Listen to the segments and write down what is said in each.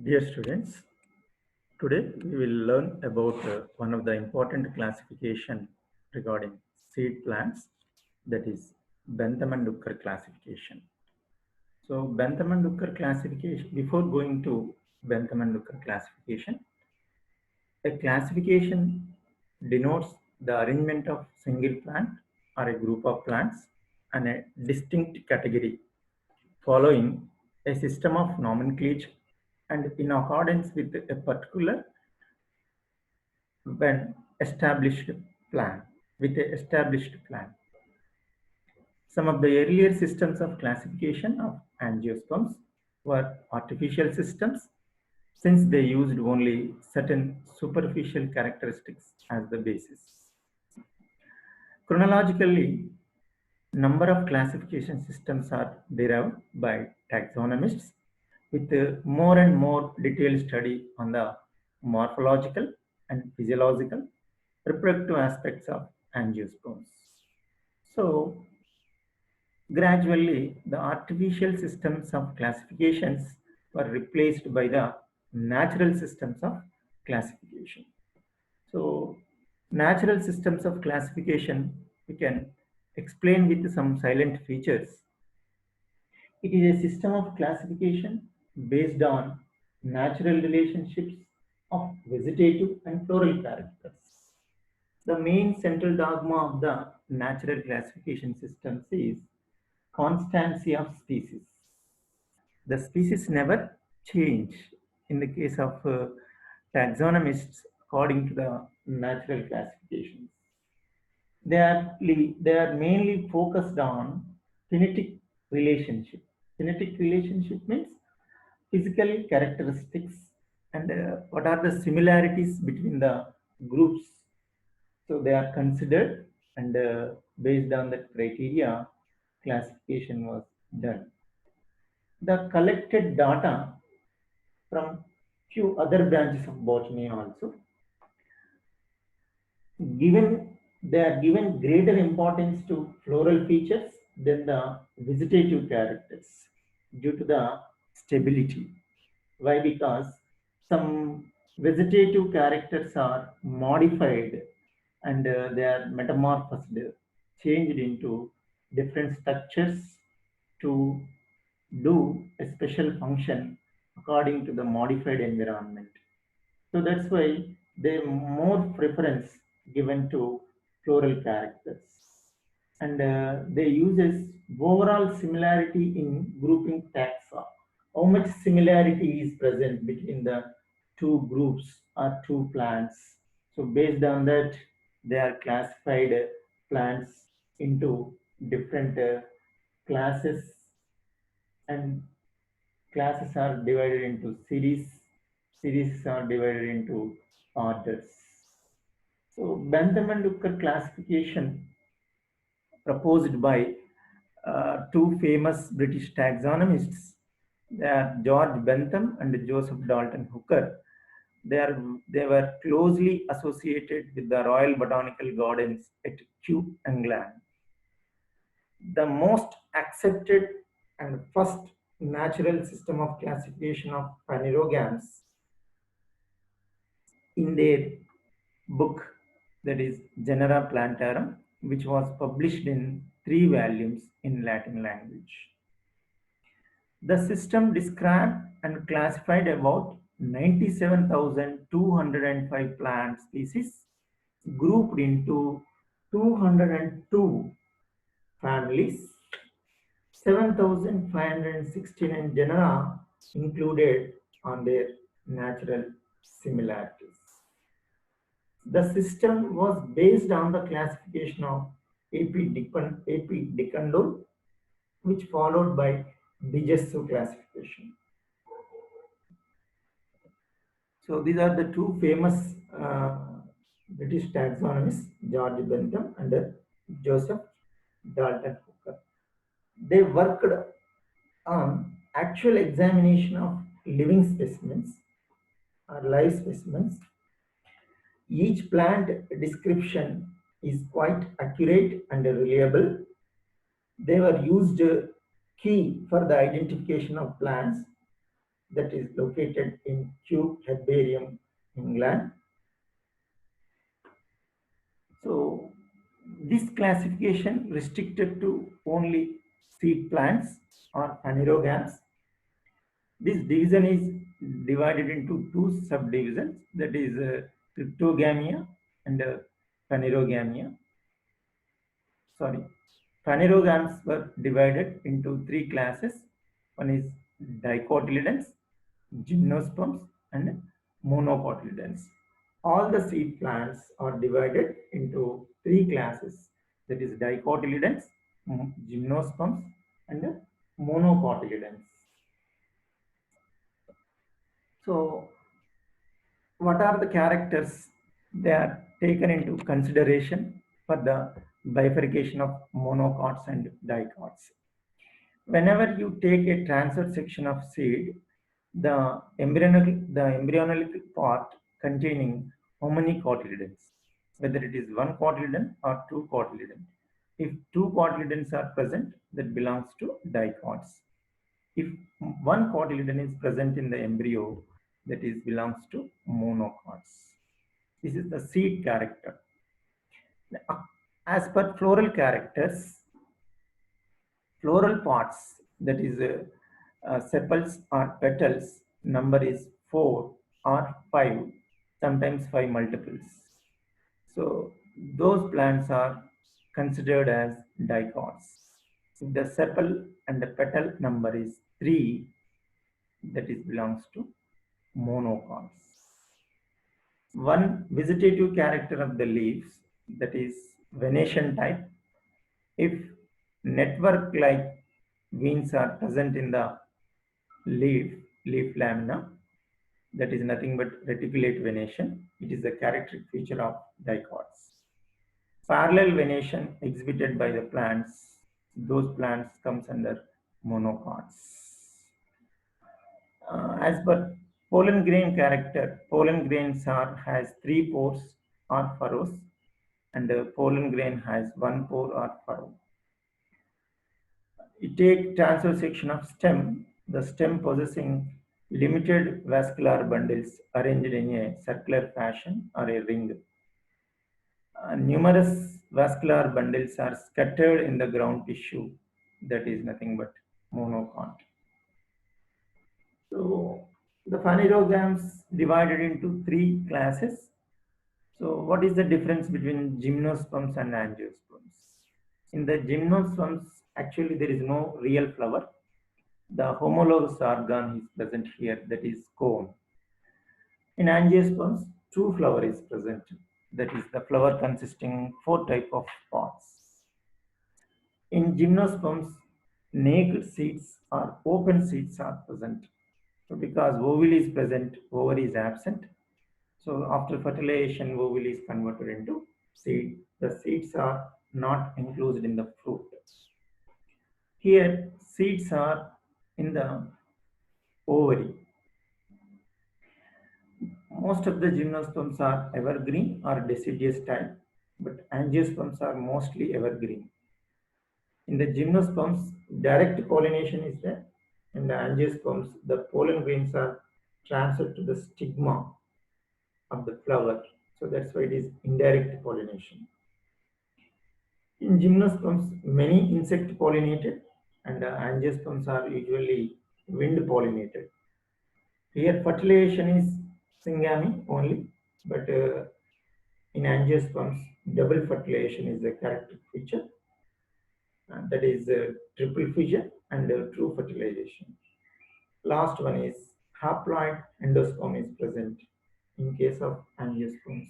Dear students, today we will learn about one of the important classification regarding seed plants, that is Bentham and Hooker classification. So Bentham and Hooker classification, before going to Bentham and Hooker classification, a classification denotes the arrangement of single plant or a group of plants and a distinct category following a system of nomenclature and in accordance with a particular when established plan with a established plan. Some of the earlier systems of classification of angiosperms were artificial systems since they used only certain superficial characteristics as the basis. Chronologically, number of classification systems are derived by taxonomists with more and more detailed study on the morphological and physiological reproductive aspects of angiosperms. So, gradually, the artificial systems of classifications were replaced by the natural systems of classification. So, natural systems of classification we can explain with some silent features. It is a system of classification based on natural relationships of vegetative and floral characters. The main central dogma of the natural classification systems is constancy of species. The species never change in the case of taxonomists according to the natural classifications. They are mainly focused on phenetic relationship. Phenetic relationship means physical characteristics and what are the similarities between the groups. So they are considered and based on that criteria, classification was done. The collected data from few other branches of botany also given they are given greater importance to floral features than the vegetative characters due to the stability. Why? Because some vegetative characters are modified and they are metamorphosed, changed into different structures to do a special function according to the modified environment. So that's why they more preference given to floral characters. And they uses overall similarity in grouping taxa. How much similarity is present between the two groups or two plants. So based on that, they are classified plants into different classes, and classes are divided into series. Series are divided into orders. So Bentham and Hooker classification proposed by two famous British taxonomists, they are George Bentham and Joseph Dalton Hooker. They were closely associated with the Royal Botanical Gardens at Kew, England. The most accepted and first natural system of classification of phanerogams in their book, that is Genera Plantarum, which was published in 3 volumes in Latin language. The system described and classified about 97,205 plant species grouped into 202 families, 7,569 genera included on their natural similarities. The system was based on the classification of Apidicundum, which followed by Digestu classification. So these are the two famous British taxonomists, George Bentham and Joseph Dalton Hooker. They worked on actual examination of living specimens or live specimens. Each plant description is quite accurate and reliable. They were used key for the identification of plants that is located in Kew Herbarium, England. So this classification restricted to only seed plants or phanerogams. This division is divided into two subdivisions, that is cryptogamia and phanerogamia. Sorry, phanerogams were divided into three classes. One is dicotyledons, gymnosperms, and monocotyledons. All the seed plants are divided into three classes, that is dicotyledons, gymnosperms, and monocotyledons. So what are the characters they are taken into consideration for the bifurcation of monocots and dicots? Whenever you take a transverse section of seed, the embryonic part containing how many cotyledons, whether it is one cotyledon or two cotyledons. If two cotyledons are present, that belongs to dicots. If one cotyledon is present in the embryo, that is belongs to monocots. This is the seed character. As per floral characters, floral parts, that is sepals or petals, number is 4 or 5, sometimes 5 multiples. So those plants are considered as dicots. If the sepal and the petal number is 3, that is belongs to monocots. One vegetative character of the leaves, that is venation type. If network like veins are present in the leaf lamina, that is nothing but reticulate venation. It is a characteristic feature of dicots. Parallel venation exhibited by the plants, those plants comes under monocots. As per pollen grain character, pollen grains has 3 pores or furrows, and pollen grain has 1 pore or furrow. You take transverse section of stem, the stem possessing limited vascular bundles arranged in a circular fashion or a ring. Numerous vascular bundles are scattered in the ground tissue, that is nothing but monocot. So the phanerogams divided into three classes. So what is the difference between gymnosperms and angiosperms? In the gymnosperms, actually there is no real flower. The homologous organ is present here, that is cone. In angiosperms, true flower is present, that is the flower consisting 4 type of pods. In gymnosperms, naked seeds or open seeds are present. So because ovule is present, ovary is absent. So after fertilization, ovule is converted into seed. The seeds are not included in the fruit. Here, seeds are in the ovary. Most of the gymnosperms are evergreen or deciduous type, but angiosperms are mostly evergreen. In the gymnosperms, direct pollination is there. In the angiosperms, the pollen grains are transferred to the stigma of the flower. So that's why it is indirect pollination. In gymnosperms, many insect pollinated, and angiosperms are usually wind pollinated. Here, fertilization is syngamy only, but in angiosperms, double fertilization is a characteristic feature. That is triple fission and true fertilization. Last one is haploid endosperm is present in case of angiosperms,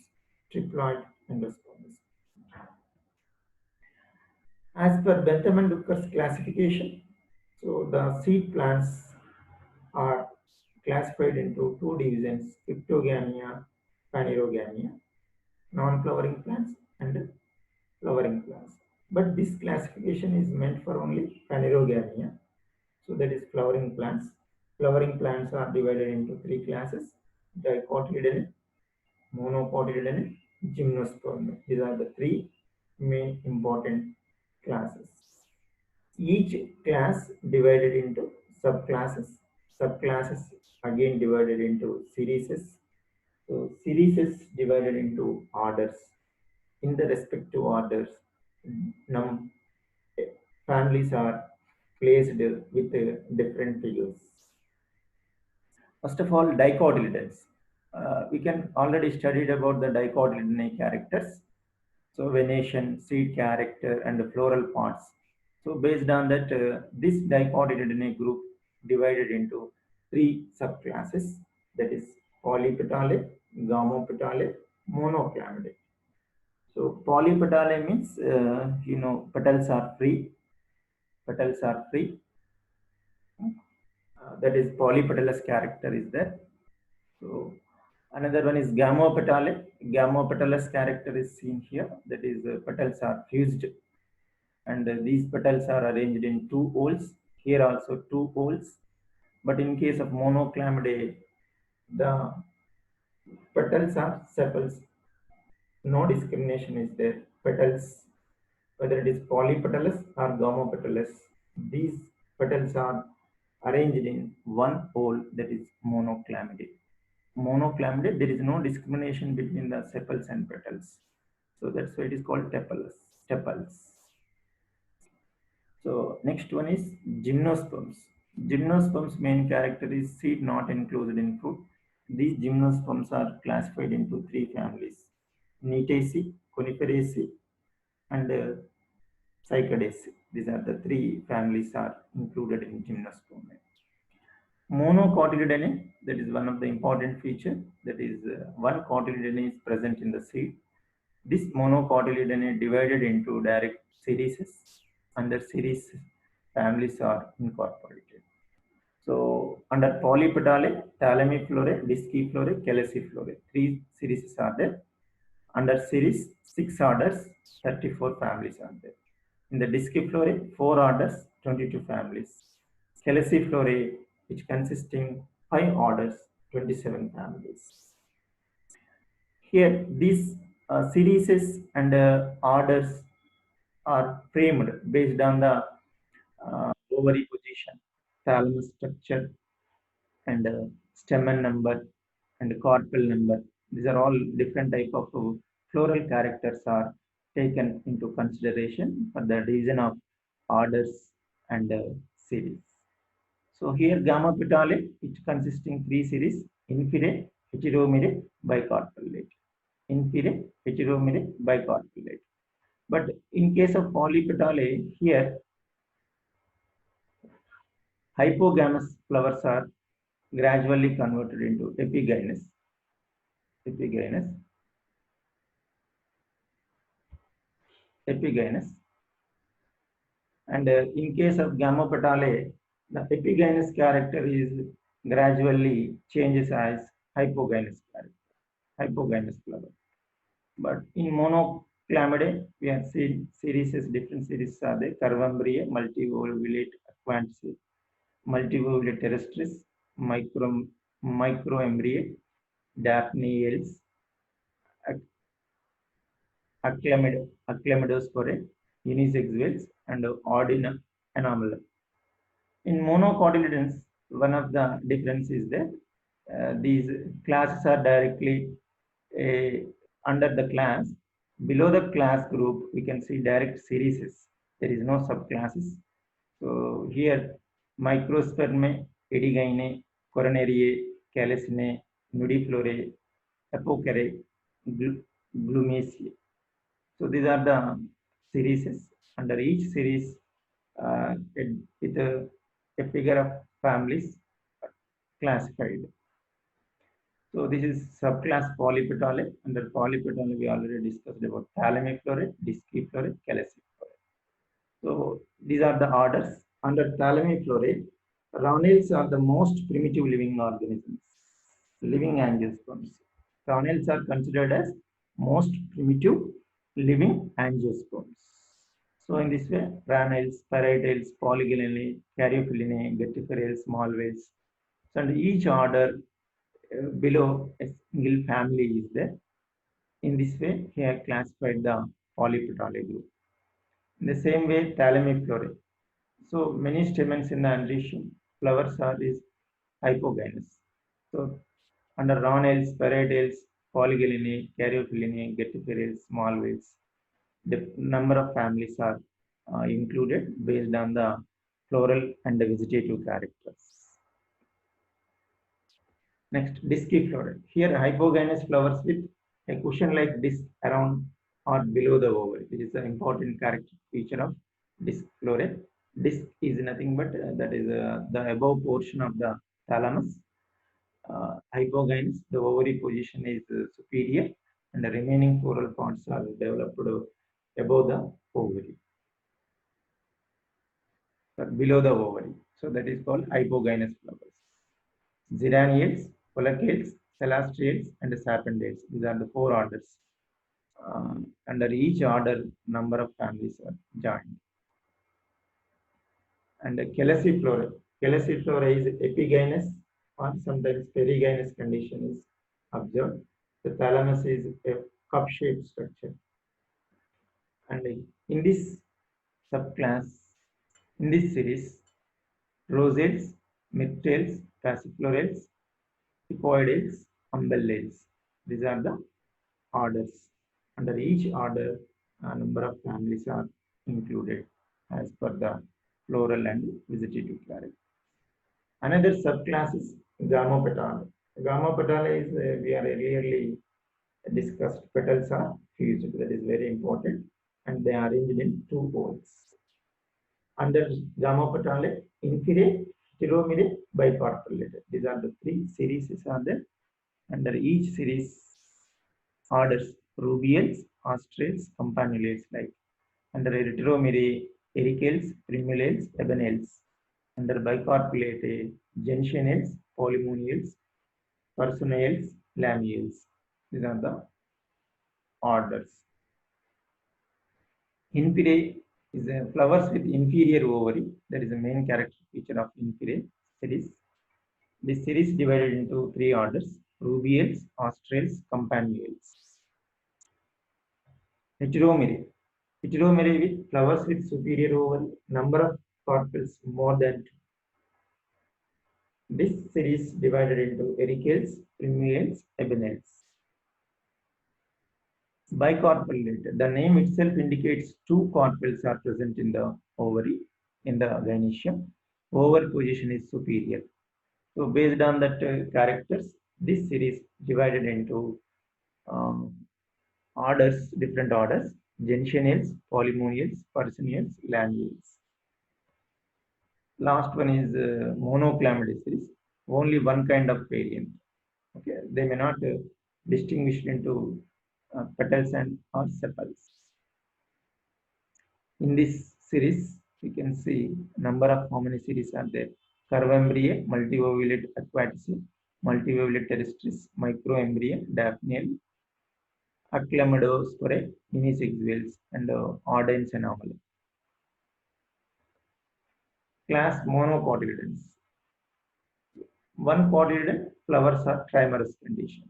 triploid endosperms. As per Bentham and Ducker's classification, so the seed plants are classified into two divisions, cryptogamia, phanerogamia, non-flowering plants and flowering plants. But this classification is meant for only phanerogamia, so that is flowering plants. Flowering plants are divided into three classes, dicotyledon, monocotyledon, gymnosperm. These are the three main important classes. Each class divided into subclasses. subclasses again divided into series. So series is divided into orders. In the respective orders, num families are placed with different figures. First of all, dicotyledons. We can already studied about the dicotyledonate characters. So venation, seed character, and the floral parts. So based on that, this dicotyledonate group divided into three subclasses. That is polypetale, gamopetale, monoclamidae. So polypetale means petals are free. Petals are free. That is polypetalous character is there. So another one is gamopetale. Gamopetalous character is seen here. That is petals are fused, and these petals are arranged in two holes. Here also two holes. But in case of monoclamidae, the petals are sepals. No discrimination is there. Petals, whether it is polypetalous or gamopetalous, these petals are arranged in one hole, that is monoclamidae. Monoclamidae, there is no discrimination between the sepals and petals. So that's why it is called tepals. Tepals. So next one is gymnosperms. Gymnosperms main character is seed not enclosed in fruit. These gymnosperms are classified into three families: Nitaceae, Coniferaceae, and Cycadaceae. These are the three families are included in gymnosperm. Monocotyledonate, that is one of the important feature. That is one cotyledon is present in the seed. This monocotyledonate divided into direct series. Under series, families are incorporated. So under polypetale, thalamiflorae, disciflorae, calyciflorae, three series are there. Under series, 6 orders, 34 families are there. In the disciflorae, 4 orders, 22 families. Calyciflorae, which consisting 5 orders, 27 families. Here, these series and orders are framed based on the ovary position, thalamus structure, and stamen number and carpel number. These are all different type of floral characters are taken into consideration for the reason of orders and series. So here gamma petale, which consisting three series: inferior, heteromere, bicarpellate. Inferior, heteromere, bicarpellate. But in case of polypetale, here hypogamous flowers are gradually converted into epigynous. Epigynous. Epigynous. And in case of gamma petale, the epigynous character is gradually changes as hypogynous character, hypogynous flower. But in monoclamidae, we have seen series, different series are there: Curvambriae, multivolvulate aquantacea, multivolvulate terrestris, microembryae, Daphneales, Acclamidospore, unisexuals, and ordina anomalum. In monocotyledons, one of the difference is that these classes are directly under the class. Below the class group, we can see direct series. There is no subclasses. So here, Microspermae, Ediginae, Coronariae, Calycinae, Nudiflorae, Apocareae, Glumaceae. So these are the series. Under each series, with a figure of families classified. So this is subclass polypetale. Under polypetale, we already discussed about thalamiflorae, disciflorae, calyciflorae. So these are the orders. Under thalamiflorae, ravenels are the most primitive living organisms, living angiosperms. Ravenels are considered as most primitive living angiosperms. So in this way, ravenels, parietales, polygyninae, caryophyllinae, guttiferae, small whales. So under each order, below a single family is there. In this way, he has classified the polypetale group. In the same way, thalamiflorae. So many stamens in the androecium, flowers are these hypogynous. So under Ronels, Paradiddles, Polygelyni, Caryophyllini, Gettiferales, small whales, the number of families are included based on the floral and the vegetative characters. Next, disky floret. Here, hypogynous flowers with a cushion-like disc around or below the ovary. This is an important character feature of disc floret. Disc is nothing but that is the above portion of the thalamus. Hypogynous, the ovary position is superior, and the remaining floral parts are developed above the ovary, below the ovary. So that is called hypogynous flowers. Geranials, colocales, celastrales, and sapindales. These are the four orders. Under each order, number of families are joined. And Calyciflora. Calyciflora is epigynous or sometimes perigynous condition is observed. The thalamus is a cup-shaped structure. And in this subclass, in this series, rosales, myrtles, passiflorales, hippoidales, umbellales. These are the orders. Under each order, a number of families are included as per the floral and vegetative character. Another subclass is Gamopetala. Gamopetala is, we are earlierly discussed, petals are fused. That is very important. And they are arranged in two folds. Under Gamopetala, inferior, heteromere, bicarpellate. These are the three series are there. Under each series, orders rubiales, astrales, campanulales like. Under heteromere, ericales, primulales, ebenales. Under bicarpellate, gentianales, polymoniales, personales, lamiales. These are the orders. Inferior is flowers with inferior ovary. That is the main character feature of inferior series. This series divided into three orders: rubiales, astrales, campanulales. Heteromere. Heteromere with flowers with superior ovary, number of carpels more than two. This series divided into ericales, primulales, ebenales. Bicarpellate. The name itself indicates two carpels are present in the ovary, in the gynoecium. Ovary position is superior. So based on that characters, this series divided into orders, different orders: gentianales, polymoniales, personales, lamiales. Last one is monoclamidy series. Only one kind of variant. Okay, they may not distinguish into petals and or sepals. In this series, we can see number of how many series are there: Curvembrya, multivolute aquaticea, multivolute terrestris, microembrya, daphneal, Aclamidosquare, unisexuals, and Ordines anomaly. Class monocotyledons. One cotyledon, flowers are trimerous condition.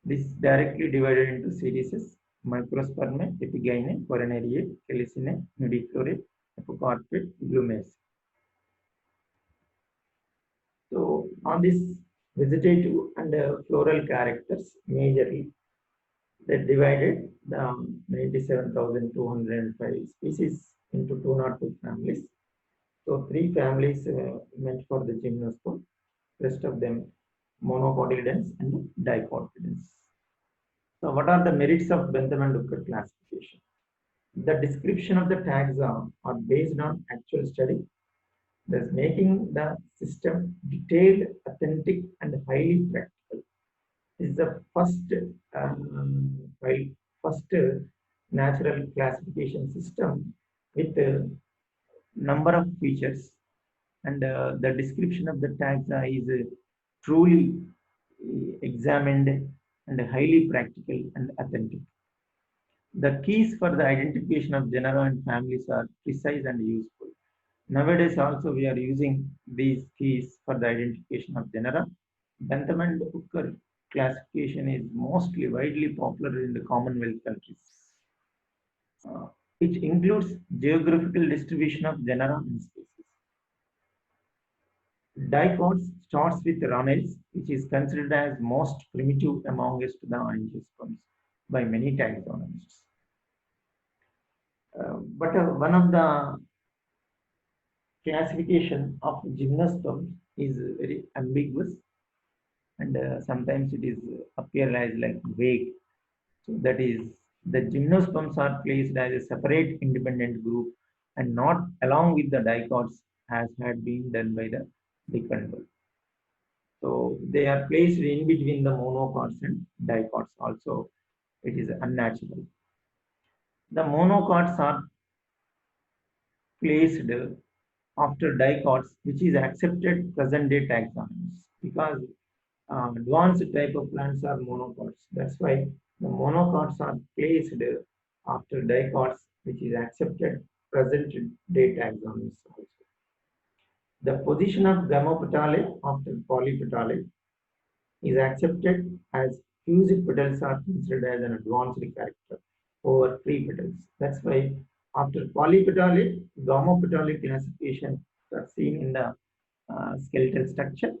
This directly divided into series: Microspermae, Epigyne, Coronariae, Calycinae, Nudiflorae, Epicarpate, Glumaceae. So on this vegetative and floral characters, majorly they divided the 97,205 species into 202 families. So three families meant for the gymnosperm, rest of them monocotyledons and dicotyledons. So what are the merits of Bentham and Hooker classification? The description of the taxa are based on actual study, thus making the system detailed, authentic, and highly practical. This is the first natural classification system with a number of features, and the description of the taxa is truly examined and highly practical and authentic. The keys for the identification of genera and families are precise and useful. Nowadays also we are using these keys for the identification of genera. Bentham and Hooker classification is mostly widely popular in the Commonwealth countries, which includes geographical distribution of genera and species. Dicots starts with Ronels, which is considered as most primitive amongst the angiosperms by many taxonomists. But one of the classification of gymnosperms is very ambiguous, and sometimes it is appear as like vague. So that is, the gymnosperms are placed as a separate independent group and not along with the dicots as had been done by the decontrol. So they are placed in between the monocots and dicots. Also, it is unnatural. The monocots are placed after dicots, which is accepted present day taxonomies, because advanced type of plants are monocots. That's why the monocots are placed after dicots, which is accepted present day taxonomies also. The position of Gamopetalae after Polypetalae is accepted as fused petals are considered as an advanced character over free petals. That's why after Polypetalae, Gamopetalae classification are seen in the skeletal structure.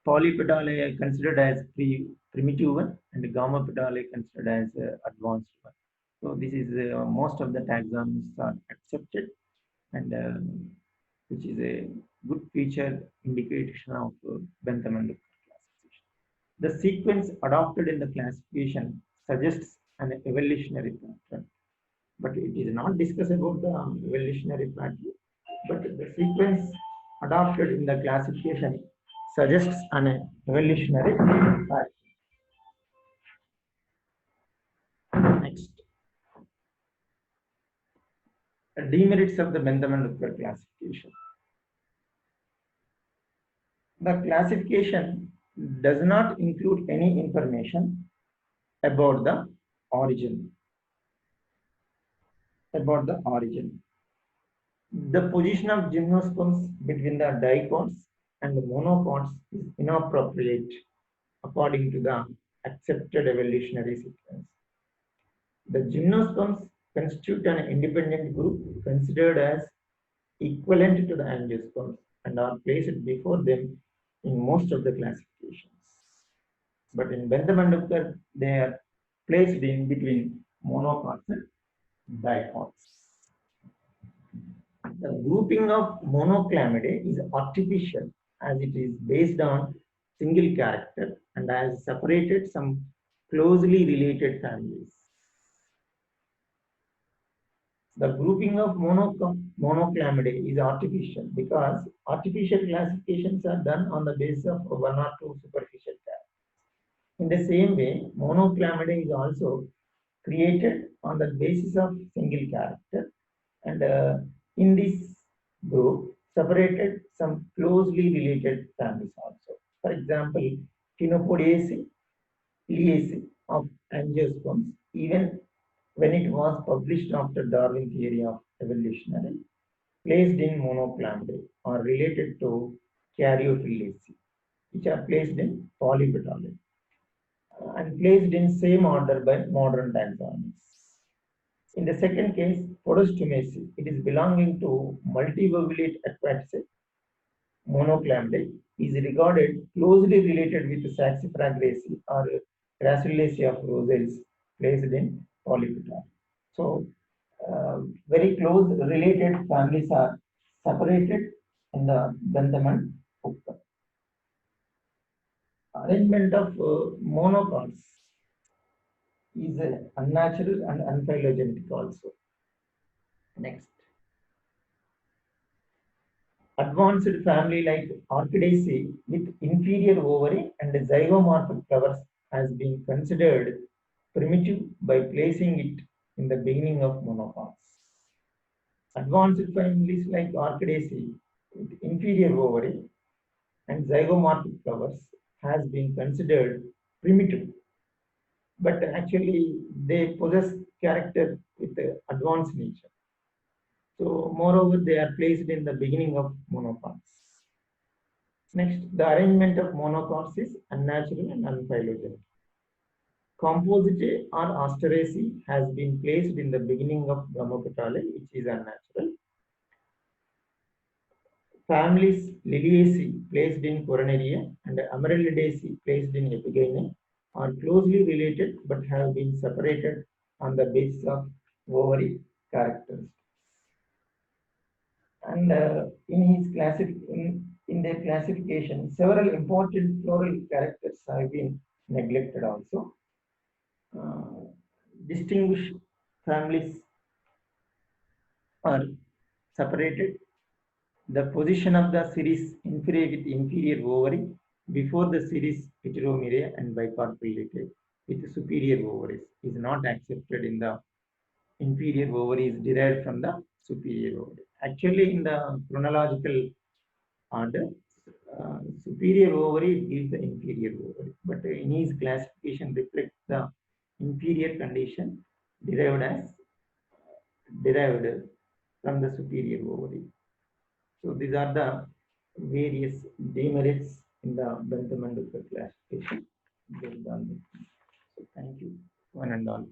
Polypetalae are considered as primitive one, and Gamopetalae considered as advanced one. So this is most of the taxonomies are accepted, and which is a good feature indication of Bentham and Lukar classification. The sequence adopted in the classification suggests an evolutionary pattern, but it is not discussed about the evolutionary pattern, but the sequence adopted in the classification suggests an evolutionary pattern. Next, the demerits of the Bentham and Lukar classification. The classification does not include any information about the origin. The position of gymnosperms between the dicots and the monocots is inappropriate according to the accepted evolutionary sequence. The gymnosperms constitute an independent group considered as equivalent to the angiosperms and are placed before them in most of the classifications. But in Bentham and Lukar, they are placed in between monocots and dicots. The grouping of monoclamidae is artificial as it is based on single character and has separated some closely related families. The grouping of monoclamidae is artificial because artificial classifications are done on the basis of one or two superficial characters. In the same way, monoclamidae is also created on the basis of single character, and in this group separated some closely related families also. For example, Chenopodiaceae, Iliaceae of angiosperms, even when it was published after Darwin theory of evolutionary, placed in monoclamidae are related to Caryophyllaceae, which are placed in Polypetalae and placed in same order by modern taxonomies. In the second case, Podostomaceae, it is belonging to multivobulate Aquaticae. Monoclamidae is regarded closely related with Saxifragaceae or Crassulaceae of Rosales, placed in Polypetalae. So, very close related families are separated in the Bentham and Lukar. Arrangement of monocots is unnatural and unphylogenetic also. Next, advanced family like Orchidaceae with inferior ovary and zygomorphic flowers has been considered primitive by placing it in the beginning of monocots. Advanced families like Orchidaceae with inferior ovary and zygomorphic flowers has been considered primitive, but actually they possess character with advanced nature. So moreover, they are placed in the beginning of monocots. Next, the arrangement of monocots is unnatural and unphylogenetic. Compositae or Asteraceae has been placed in the beginning of Gamopetalae, which is unnatural. families Liliaceae placed in Coronaria and Amaryllidaceae placed in Epigyne are closely related but have been separated on the basis of ovary characteristics. And in their classification, several important floral characters have been neglected also. Distinguished families are separated. The position of the series inferior with inferior ovary before the series heteromeria and bicarpellate with superior ovaries is not accepted in the inferior ovary is derived from the superior ovary. Actually, in the chronological order, superior ovary is the inferior ovary, but in his classification reflects the inferior condition derived from the superior ovary. So these are the various demerits in the Bentham and Hooker classification. So thank you, one and all.